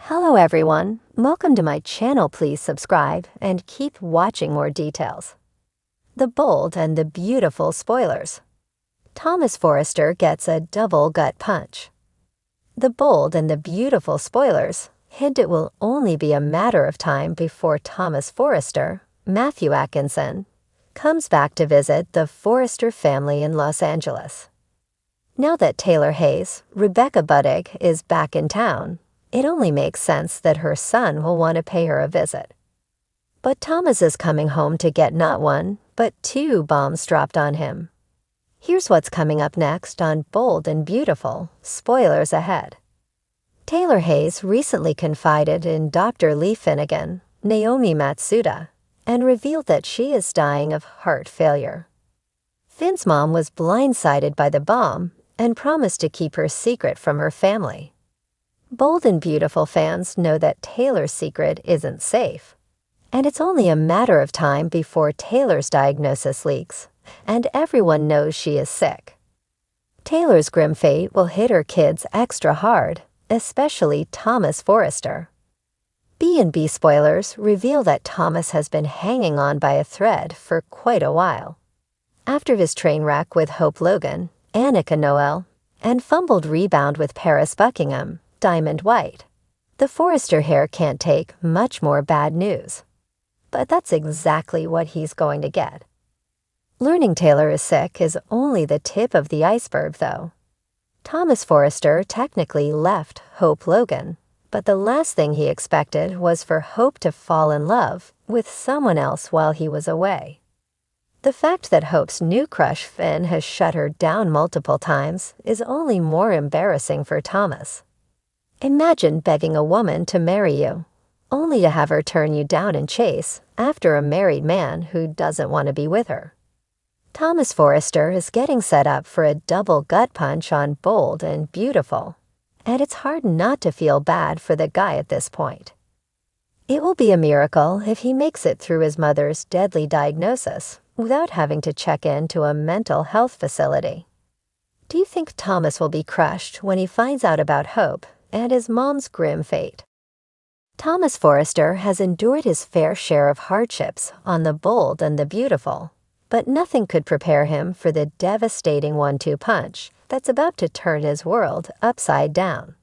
Hello everyone, welcome to my channel. Please subscribe and keep watching more details. The bold and the beautiful spoilers. Thomas Forrester gets a double gut punch. The bold and the beautiful spoilers hint it will only be a matter of time before Thomas Forrester, Matthew Atkinson, comes back to visit the Forrester family in Los Angeles. Now that Taylor Hayes, Rebecca Budig, is back in town, it only makes sense that her son will want to pay her a visit. But Thomas is coming home to get not one, but two bombs dropped on him. Here's what's coming up next on Bold and Beautiful, spoilers ahead. Taylor Hayes recently confided in Dr. Lee Finnegan, Naomi Matsuda, and revealed that she is dying of heart failure. Finn's mom was blindsided by the bomb and promised to keep her secret from her family. Bold and Beautiful fans know that Taylor's secret isn't safe, and it's only a matter of time before Taylor's diagnosis leaks, and everyone knows she is sick. Taylor's grim fate will hit her kids extra hard, especially Thomas Forrester. B&B spoilers reveal that Thomas has been hanging on by a thread for quite a while. After his train wreck with Hope Logan, Annika Noel, and fumbled rebound with Paris Buckingham, Diamond White, the Forrester heir can't take much more bad news. But that's exactly what he's going to get. Learning Taylor is sick is only the tip of the iceberg, though. Thomas Forrester technically left Hope Logan, but the last thing he expected was for Hope to fall in love with someone else while he was away. The fact that Hope's new crush Finn has shut her down multiple times is only more embarrassing for Thomas. Imagine begging a woman to marry you, only to have her turn you down and chase after a married man who doesn't want to be with her. Thomas Forrester is getting set up for a double gut punch on Bold and Beautiful, and it's hard not to feel bad for the guy at this point. It will be a miracle if he makes it through his mother's deadly diagnosis without having to check into a mental health facility. Do you think Thomas will be crushed when he finds out about Hope and his mom's grim fate? Thomas Forrester has endured his fair share of hardships on the Bold and the Beautiful, but nothing could prepare him for the devastating 1-2 punch that's about to turn his world upside down.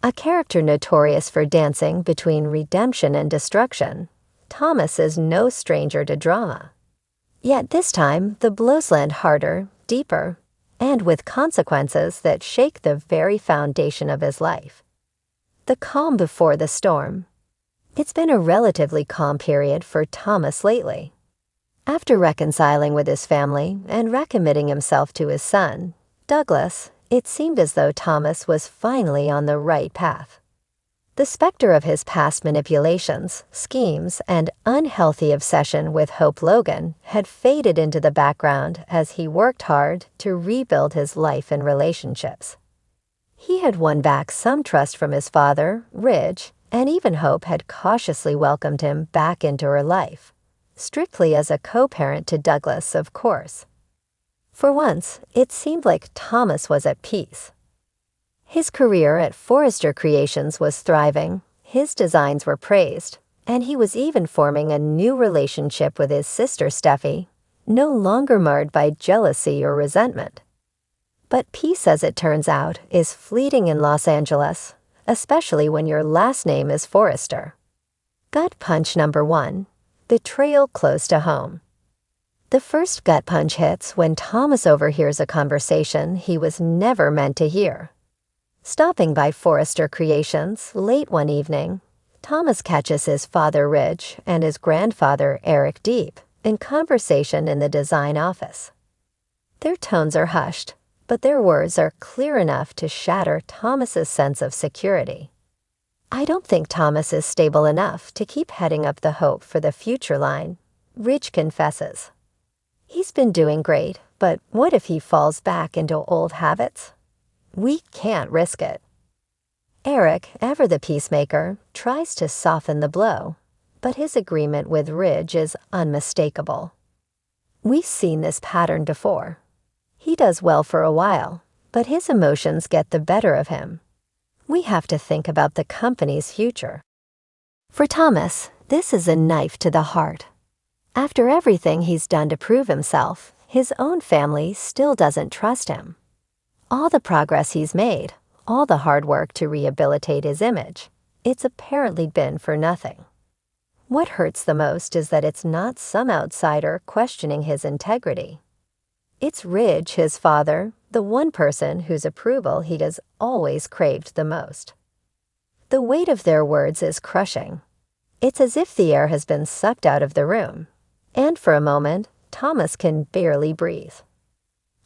A character notorious for dancing between redemption and destruction, Thomas is no stranger to drama. Yet this time, the blows land harder, deeper, and with consequences that shake the very foundation of his life. The calm before the storm. It's been a relatively calm period for Thomas lately. After reconciling with his family and recommitting himself to his son, Douglas, it seemed as though Thomas was finally on the right path. The specter of his past manipulations, schemes, and unhealthy obsession with Hope Logan had faded into the background as he worked hard to rebuild his life and relationships. He had won back some trust from his father, Ridge, and even Hope had cautiously welcomed him back into her life, strictly as a co-parent to Douglas, of course. For once, it seemed like Thomas was at peace. His career at Forrester Creations was thriving, his designs were praised, and he was even forming a new relationship with his sister Steffi, no longer marred by jealousy or resentment. But peace, as it turns out, is fleeting in Los Angeles, especially when your last name is Forrester. Gut punch number 1, betrayal close to home. The first gut punch hits when Thomas overhears a conversation he was never meant to hear. Stopping by Forrester Creations late one evening, Thomas catches his father Ridge and his grandfather Eric Deep in conversation in the design office. Their tones are hushed, but their words are clear enough to shatter Thomas's sense of security. "I don't think Thomas is stable enough to keep heading up the Hope for the Future line," Ridge confesses. "He's been doing great, but what if he falls back into old habits? We can't risk it." Eric, ever the peacemaker, tries to soften the blow, but his agreement with Ridge is unmistakable. We've seen this pattern before. He does well for a while, but his emotions get the better of him. we have to think about the company's future. For Thomas, this is a knife to the heart. After everything he's done to prove himself, his own family still doesn't trust him. All the progress he's made, all the hard work to rehabilitate his image, it's apparently been for nothing. What hurts the most is that it's not some outsider questioning his integrity. It's Ridge, his father, the one person whose approval he has always craved the most. The weight of their words is crushing. It's as if the air has been sucked out of the room, and for a moment, Thomas can barely breathe.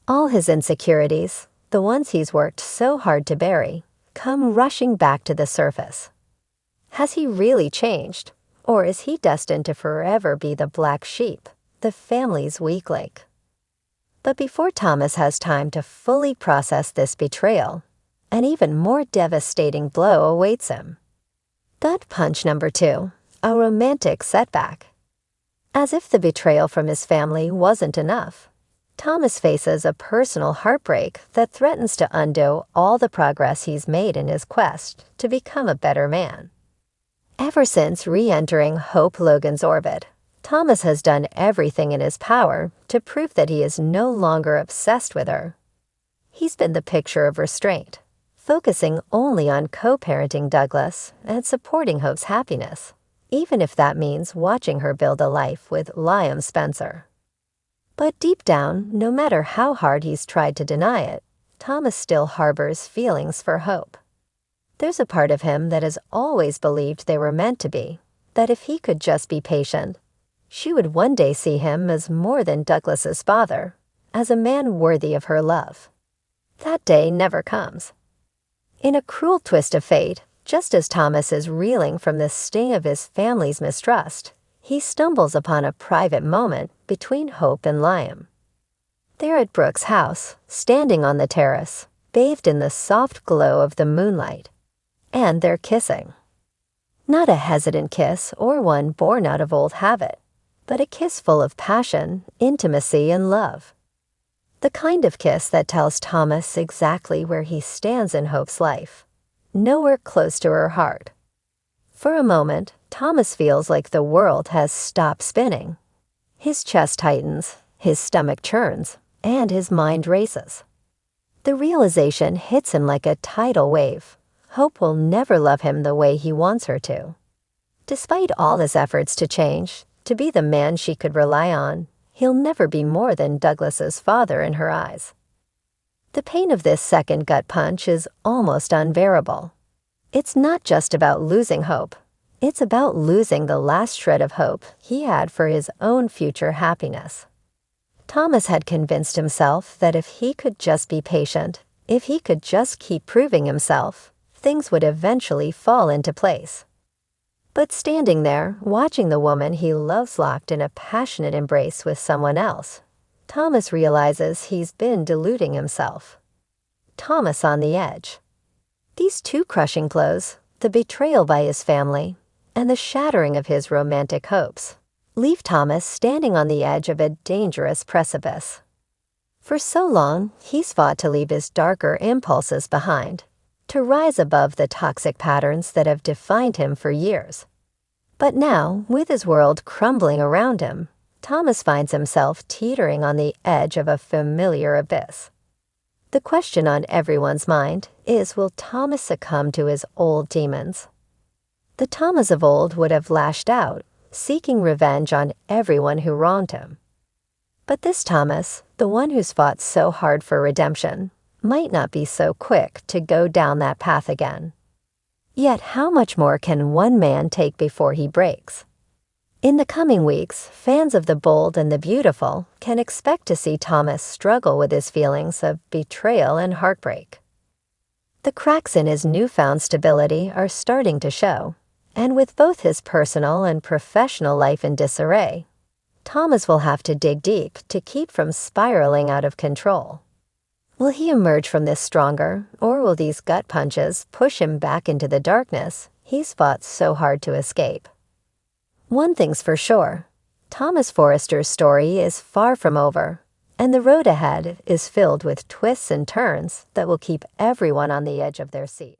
All his insecurities, the ones he's worked so hard to bury, come rushing back to the surface. Has he really changed, or is he destined to forever be the black sheep, the family's weak link? But before Thomas has time to fully process this betrayal, an even more devastating blow awaits him. Gut punch number 2, a romantic setback. As if the betrayal from his family wasn't enough, Thomas faces a personal heartbreak that threatens to undo all the progress he's made in his quest to become a better man. Ever since re-entering Hope Logan's orbit, Thomas has done everything in his power to prove that he is no longer obsessed with her. He's been the picture of restraint, focusing only on co-parenting Douglas and supporting Hope's happiness, even if that means watching her build a life with Liam Spencer. But deep down, no matter how hard he's tried to deny it, Thomas still harbors feelings for Hope. There's a part of him that has always believed they were meant to be, that if he could just be patient, she would one day see him as more than Douglas's father, as a man worthy of her love. That day never comes. In a cruel twist of fate, just as Thomas is reeling from the sting of his family's mistrust, he stumbles upon a private moment between Hope and Liam. They're at Brooke's house, standing on the terrace, bathed in the soft glow of the moonlight. And they're kissing. Not a hesitant kiss or one born out of old habit, but a kiss full of passion, intimacy, and love. The kind of kiss that tells Thomas exactly where he stands in Hope's life, nowhere close to her heart. For a moment, Thomas feels like the world has stopped spinning. His chest tightens, his stomach churns, and his mind races. The realization hits him like a tidal wave. Hope will never love him the way he wants her to. Despite all his efforts to change, to be the man she could rely on, he'll never be more than Douglas's father in her eyes. The pain of this second gut punch is almost unbearable. It's not just about losing Hope. It's about losing the last shred of hope he had for his own future happiness. Thomas had convinced himself that if he could just be patient, if he could just keep proving himself, things would eventually fall into place. But standing there, watching the woman he loves locked in a passionate embrace with someone else, Thomas realizes he's been deluding himself. Thomas on the edge. These two crushing blows, the betrayal by his family, and the shattering of his romantic hopes, leave Thomas standing on the edge of a dangerous precipice. For so long, he's fought to leave his darker impulses behind, to rise above the toxic patterns that have defined him for years. But now, with his world crumbling around him, Thomas finds himself teetering on the edge of a familiar abyss. The question on everyone's mind is, will Thomas succumb to his old demons? The Thomas of old would have lashed out, seeking revenge on everyone who wronged him. But this Thomas, the one who's fought so hard for redemption, might not be so quick to go down that path again. Yet how much more can one man take before he breaks? In the coming weeks, fans of the bold and the beautiful can expect to see Thomas struggle with his feelings of betrayal and heartbreak. The cracks in his newfound stability are starting to show, and with both his personal and professional life in disarray, Thomas will have to dig deep to keep from spiraling out of control. Will he emerge from this stronger, or will these gut punches push him back into the darkness he's fought so hard to escape? One thing's for sure, Thomas Forrester's story is far from over, and the road ahead is filled with twists and turns that will keep everyone on the edge of their seat.